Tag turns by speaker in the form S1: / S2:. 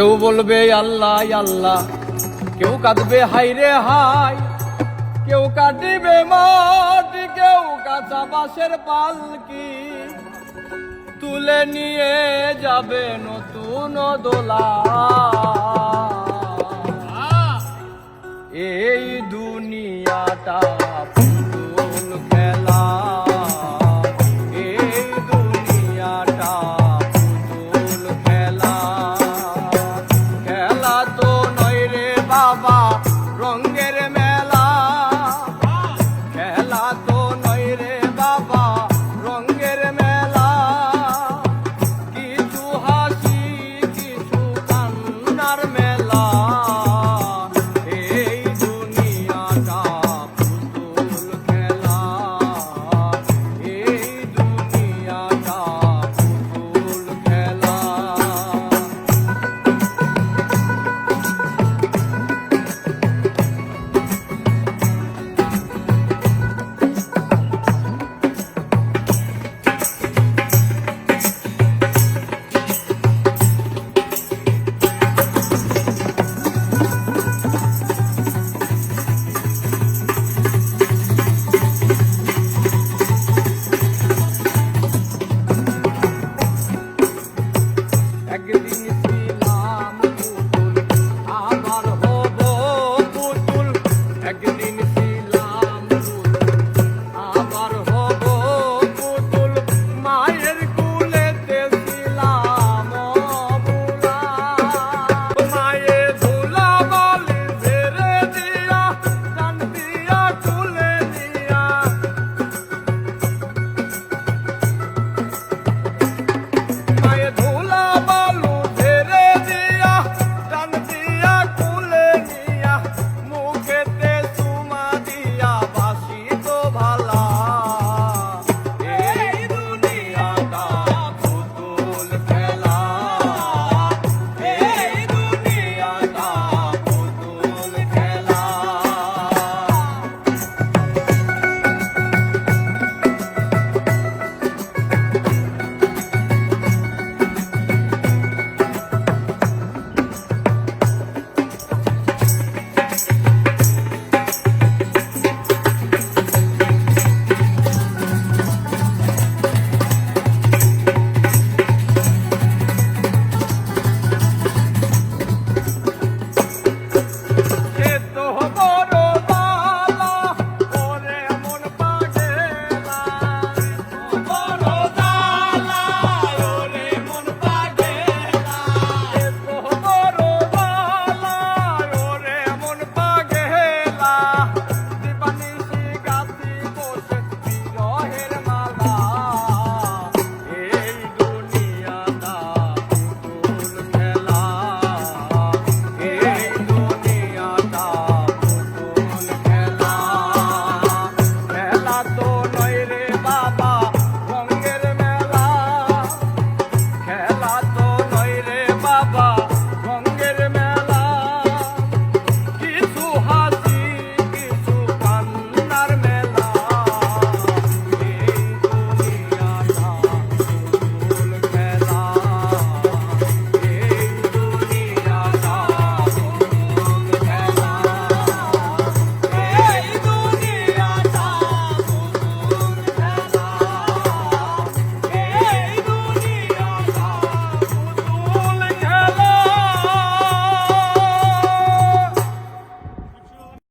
S1: কেউ বলবে আল্লাহ আল্লাহ, কেউ কাঁদবে হাই রে হাই, কেউ কাটিবে মাটি, কেউ কাঁচা বাঁশের পালকি, তুলে নিয়ে যাবে নতুন দোলা। এই দুনিয়াটা পুতুল খেলা, এই দুনিয়াটা পুতুল খেলা। খেলা তো নয় রে বাবা রঙের মেলা, খেলা তো নয় রে বাবা রঙের মেলা। কিছু হাসি কিছু কান্নার মেলা, এই দুনিয়াটা পুতুল খেলা, এই দুনিয়াটা পুতুল খেলা। একদিন